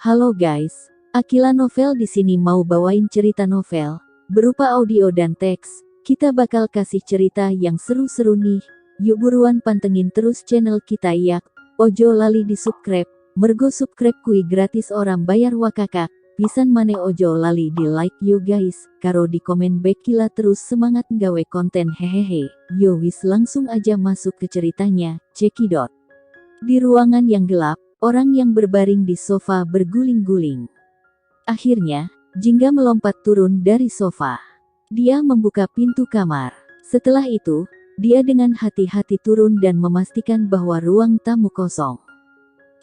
Halo guys, Akila Novel di sini mau bawain cerita novel, berupa audio dan teks. Kita bakal kasih cerita yang seru-seru nih. Yuk buruan pantengin terus channel kita ya. Ojo lali di subscribe, mergo subscribe kui gratis orang bayar wakakak. Pisan mane ojo lali di like yo guys, karo di komen Bekila terus semangat nggawe konten hehehe. Yo wis langsung aja masuk ke ceritanya, cekidot. Di ruangan yang gelap, orang yang berbaring di sofa berguling-guling. Akhirnya, Jingga melompat turun dari sofa. Dia membuka pintu kamar. Setelah itu, dia dengan hati-hati turun dan memastikan bahwa ruang tamu kosong.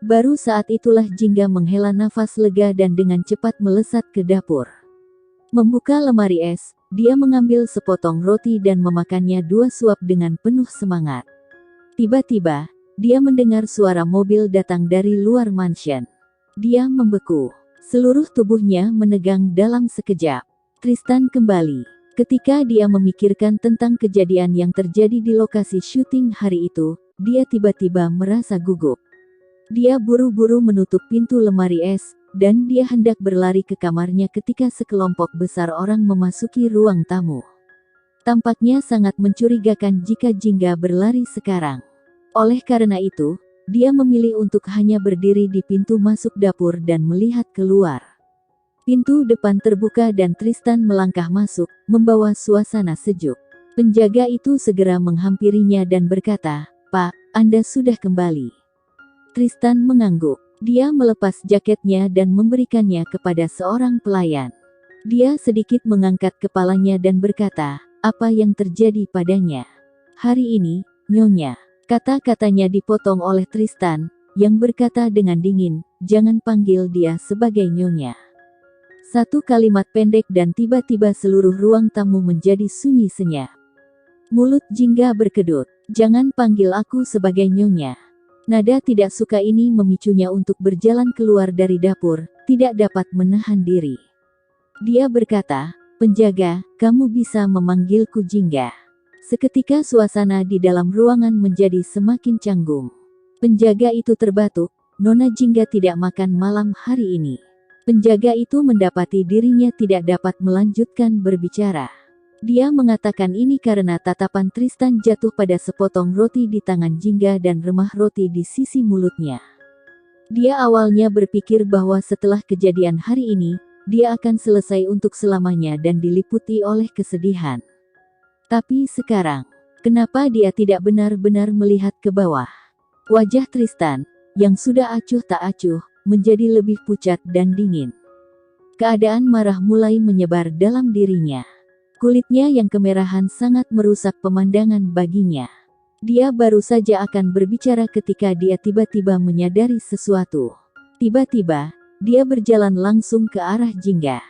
Baru saat itulah Jingga menghela nafas lega dan dengan cepat melesat ke dapur. Membuka lemari es, dia mengambil sepotong roti dan memakannya 2 suap dengan penuh semangat. Tiba-tiba, dia mendengar suara mobil datang dari luar mansion. Dia membeku. Seluruh tubuhnya menegang dalam sekejap. Tristan kembali. Ketika dia memikirkan tentang kejadian yang terjadi di lokasi syuting hari itu, dia tiba-tiba merasa gugup. Dia buru-buru menutup pintu lemari es, dan dia hendak berlari ke kamarnya ketika sekelompok besar orang memasuki ruang tamu. Tampaknya sangat mencurigakan jika Jingga berlari sekarang. Oleh karena itu, dia memilih untuk hanya berdiri di pintu masuk dapur dan melihat keluar. Pintu depan terbuka dan Tristan melangkah masuk, membawa suasana sejuk. Penjaga itu segera menghampirinya dan berkata, "Pak, Anda sudah kembali." Tristan mengangguk. Dia melepas jaketnya dan memberikannya kepada seorang pelayan. Dia sedikit mengangkat kepalanya dan berkata, "Apa yang terjadi padanya?" "Hari ini, Nyonya." Kata-katanya dipotong oleh Tristan, yang berkata dengan dingin, "Jangan panggil dia sebagai Nyonya." Satu kalimat pendek dan tiba-tiba seluruh ruang tamu menjadi sunyi senyap. Mulut Jingga berkedut. "Jangan panggil aku sebagai Nyonya." Nada tidak suka ini memicunya untuk berjalan keluar dari dapur, tidak dapat menahan diri. Dia berkata, "Penjaga, kamu bisa memanggilku Jingga." Seketika suasana di dalam ruangan menjadi semakin canggung. Penjaga itu terbatuk, "Nona Jingga tidak makan malam hari ini." Penjaga itu mendapati dirinya tidak dapat melanjutkan berbicara. Dia mengatakan ini karena tatapan Tristan jatuh pada sepotong roti di tangan Jingga dan remah roti di sisi mulutnya. Dia awalnya berpikir bahwa setelah kejadian hari ini, dia akan selesai untuk selamanya dan diliputi oleh kesedihan. Tapi sekarang, kenapa dia tidak benar-benar melihat ke bawah? Wajah Tristan, yang sudah acuh tak acuh, menjadi lebih pucat dan dingin. Keadaan marah mulai menyebar dalam dirinya. Kulitnya yang kemerahan sangat merusak pemandangan baginya. Dia baru saja akan berbicara ketika dia tiba-tiba menyadari sesuatu. Tiba-tiba, dia berjalan langsung ke arah Jingga.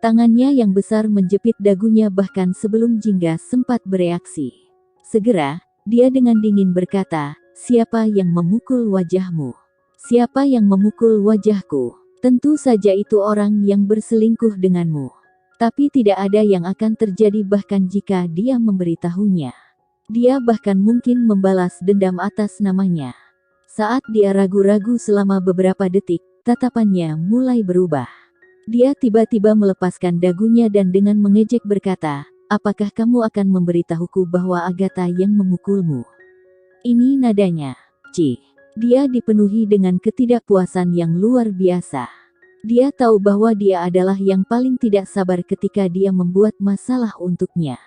Tangannya yang besar menjepit dagunya bahkan sebelum Jingga sempat bereaksi. Segera, dia dengan dingin berkata, "Siapa yang memukul wajahmu?" "Siapa yang memukul wajahku? Tentu saja itu orang yang berselingkuh denganmu. Tapi tidak ada yang akan terjadi bahkan jika dia memberitahunya. Dia bahkan mungkin membalas dendam atas namanya." Saat dia ragu-ragu selama beberapa detik, tatapannya mulai berubah. Dia tiba-tiba melepaskan dagunya dan dengan mengejek berkata, "Apakah kamu akan memberitahuku bahwa Agatha yang memukulmu?" Ini nadanya. Dia dipenuhi dengan ketidakpuasan yang luar biasa. Dia tahu bahwa dia adalah yang paling tidak sabar ketika dia membuat masalah untuknya.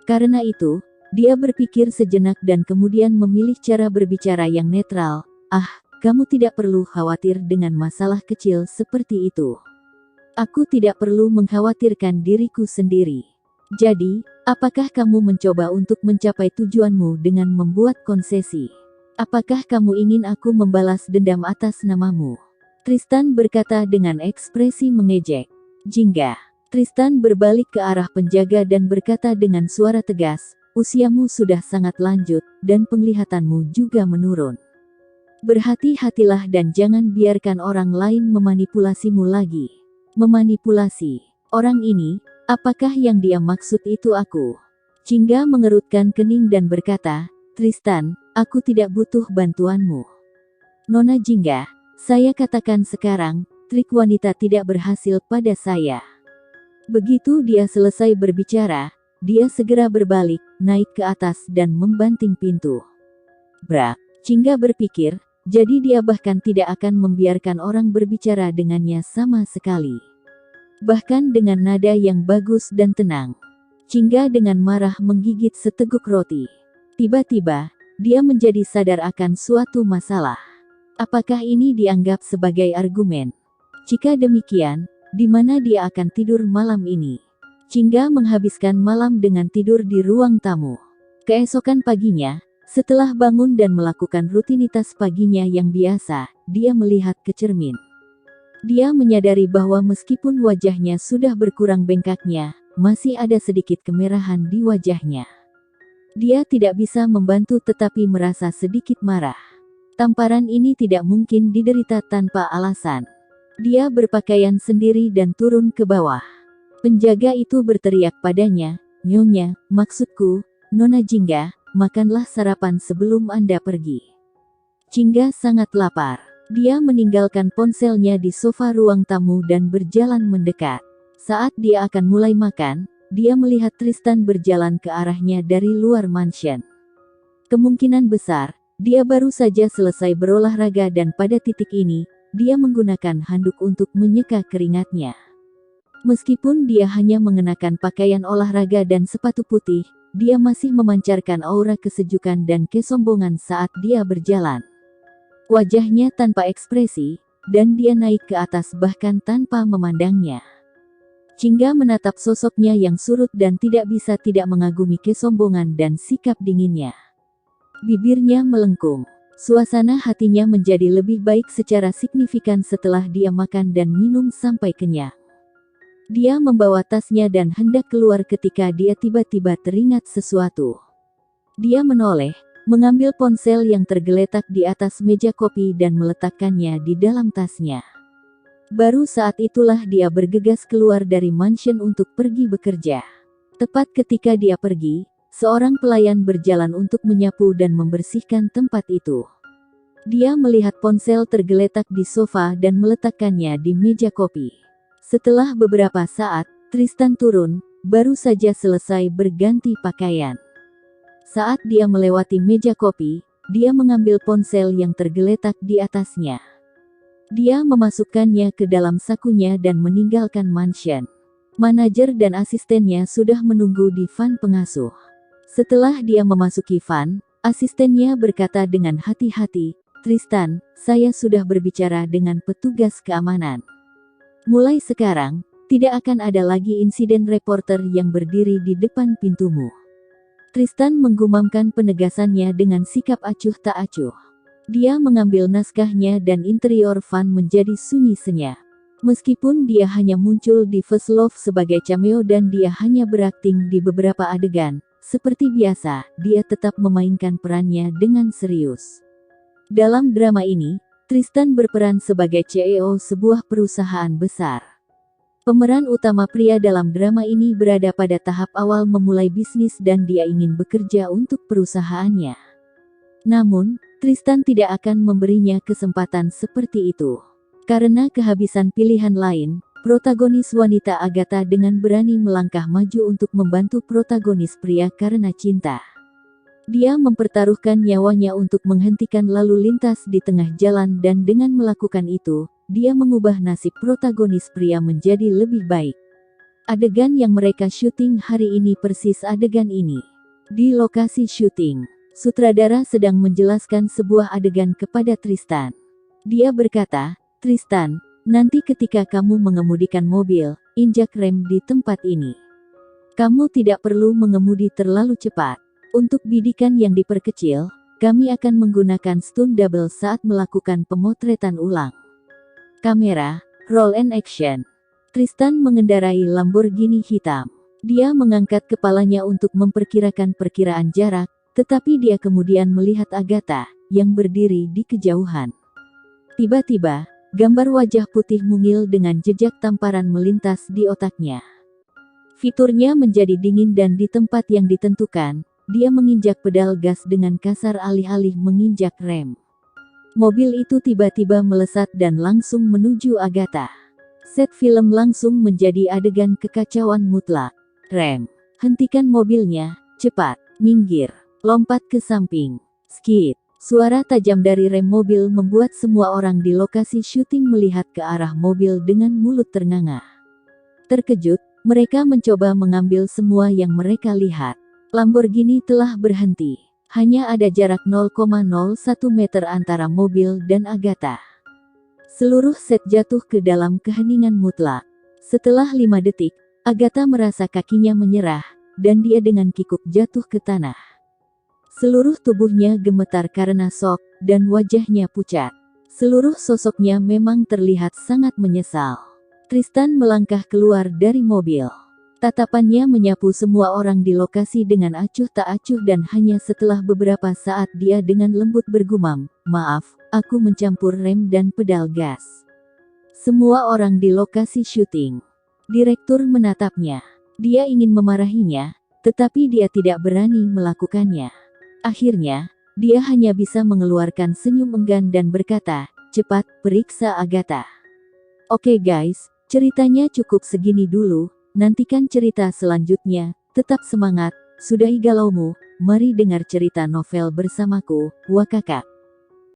Karena itu, dia berpikir sejenak dan kemudian memilih cara berbicara yang netral. Kamu tidak perlu khawatir dengan masalah kecil seperti itu. Aku tidak perlu mengkhawatirkan diriku sendiri. Jadi, apakah kamu mencoba untuk mencapai tujuanmu dengan membuat konsesi? Apakah kamu ingin aku membalas dendam atas namamu?" Tristan berkata dengan ekspresi mengejek. "Jingga." Tristan berbalik ke arah penjaga dan berkata dengan suara tegas, "Usiamu sudah sangat lanjut, dan penglihatanmu juga menurun. Berhati-hatilah dan jangan biarkan orang lain memanipulasimu lagi." "Memanipulasi orang ini? Apakah yang dia maksud itu aku?" Jingga mengerutkan kening dan berkata, "Tristan, aku tidak butuh bantuanmu." "Nona Jingga, saya katakan sekarang, trik wanita tidak berhasil pada saya. Begitu dia selesai berbicara, dia segera berbalik, naik ke atas dan membanting pintu. Brak, Chingga berpikir, jadi dia bahkan tidak akan membiarkan orang berbicara dengannya sama sekali. Bahkan dengan nada yang bagus dan tenang. Chingga dengan marah menggigit seteguk roti. Tiba-tiba, dia menjadi sadar akan suatu masalah. Apakah ini dianggap sebagai argumen? Jika demikian, di mana dia akan tidur malam ini? Chingga menghabiskan malam dengan tidur di ruang tamu. Keesokan paginya, setelah bangun dan melakukan rutinitas paginya yang biasa, dia melihat ke cermin. Dia menyadari bahwa meskipun wajahnya sudah berkurang bengkaknya, masih ada sedikit kemerahan di wajahnya. Dia tidak bisa membantu tetapi merasa sedikit marah. Tamparan ini tidak mungkin diderita tanpa alasan. Dia berpakaian sendiri dan turun ke bawah. Penjaga itu berteriak padanya, "Nyonya, maksudku, Nona Jingga, makanlah sarapan sebelum Anda pergi." Jingga sangat lapar. Dia meninggalkan ponselnya di sofa ruang tamu dan berjalan mendekat. Saat dia akan mulai makan, dia melihat Tristan berjalan ke arahnya dari luar mansion. Kemungkinan besar, dia baru saja selesai berolahraga dan pada titik ini, dia menggunakan handuk untuk menyeka keringatnya. Meskipun dia hanya mengenakan pakaian olahraga dan sepatu putih, dia masih memancarkan aura kesejukan dan kesombongan saat dia berjalan. Wajahnya tanpa ekspresi, dan dia naik ke atas bahkan tanpa memandangnya. Chingga menatap sosoknya yang surut dan tidak bisa tidak mengagumi kesombongan dan sikap dinginnya. Bibirnya melengkung. Suasana hatinya menjadi lebih baik secara signifikan setelah dia makan dan minum sampai kenyang. Dia membawa tasnya dan hendak keluar ketika dia tiba-tiba teringat sesuatu. Dia menoleh, mengambil ponsel yang tergeletak di atas meja kopi dan meletakkannya di dalam tasnya. Baru saat itulah dia bergegas keluar dari mansion untuk pergi bekerja. Tepat ketika dia pergi, seorang pelayan berjalan untuk menyapu dan membersihkan tempat itu. Dia melihat ponsel tergeletak di sofa dan meletakkannya di meja kopi. Setelah beberapa saat, Tristan turun, baru saja selesai berganti pakaian. Saat dia melewati meja kopi, dia mengambil ponsel yang tergeletak di atasnya. Dia memasukkannya ke dalam sakunya dan meninggalkan mansion. Manajer dan asistennya sudah menunggu di van pengasuh. Setelah dia memasuki van, asistennya berkata dengan hati-hati, "Tristan, saya sudah berbicara dengan petugas keamanan. Mulai sekarang, tidak akan ada lagi insiden reporter yang berdiri di depan pintumu." Tristan menggumamkan penegasannya dengan sikap acuh tak acuh. Dia mengambil naskahnya dan interior van menjadi sunyi senyap. Meskipun dia hanya muncul di First Love sebagai cameo dan dia hanya berakting di beberapa adegan, seperti biasa, dia tetap memainkan perannya dengan serius. Dalam drama ini, Tristan berperan sebagai CEO sebuah perusahaan besar. Pemeran utama pria dalam drama ini berada pada tahap awal memulai bisnis dan dia ingin bekerja untuk perusahaannya. Namun, Tristan tidak akan memberinya kesempatan seperti itu. Karena kehabisan pilihan lain, protagonis wanita Agatha dengan berani melangkah maju untuk membantu protagonis pria karena cinta. Dia mempertaruhkan nyawanya untuk menghentikan lalu lintas di tengah jalan dan dengan melakukan itu, dia mengubah nasib protagonis pria menjadi lebih baik. Adegan yang mereka syuting hari ini persis adegan ini. Di lokasi syuting, sutradara sedang menjelaskan sebuah adegan kepada Tristan. Dia berkata, "Tristan, nanti ketika kamu mengemudikan mobil, injak rem di tempat ini. Kamu tidak perlu mengemudi terlalu cepat. Untuk bidikan yang diperkecil, kami akan menggunakan stunt double saat melakukan pemotretan ulang. Kamera, roll and action." Tristan mengendarai Lamborghini hitam. Dia mengangkat kepalanya untuk memperkirakan perkiraan jarak, tetapi dia kemudian melihat Agatha, yang berdiri di kejauhan. Tiba-tiba, gambar wajah putih mungil dengan jejak tamparan melintas di otaknya. Fiturnya menjadi dingin dan di tempat yang ditentukan, dia menginjak pedal gas dengan kasar alih-alih menginjak rem. Mobil itu tiba-tiba melesat dan langsung menuju Agatha. Set film langsung menjadi adegan kekacauan mutlak. Rem. Hentikan mobilnya, cepat, minggir, lompat ke samping. Skit. Suara tajam dari rem mobil membuat semua orang di lokasi syuting melihat ke arah mobil dengan mulut ternganga. Terkejut, mereka mencoba mengambil semua yang mereka lihat. Lamborghini telah berhenti. Hanya ada jarak 0,01 meter antara mobil dan Agatha. Seluruh set jatuh ke dalam keheningan mutlak. Setelah 5 detik, Agatha merasa kakinya menyerah, dan dia dengan kikuk jatuh ke tanah. Seluruh tubuhnya gemetar karena shock, dan wajahnya pucat. Seluruh sosoknya memang terlihat sangat menyesal. Tristan melangkah keluar dari mobil. Tatapannya menyapu semua orang di lokasi dengan acuh tak acuh dan hanya setelah beberapa saat dia dengan lembut bergumam, "Maaf, aku mencampur rem dan pedal gas." Semua orang di lokasi syuting. Direktur menatapnya. Dia ingin memarahinya, tetapi dia tidak berani melakukannya. Akhirnya, dia hanya bisa mengeluarkan senyum enggan dan berkata, "Cepat, periksa Agatha." Oke guys, ceritanya cukup segini dulu. Nantikan cerita selanjutnya, tetap semangat, sudahi galaumu, mari dengar cerita novel bersamaku, Wakakak.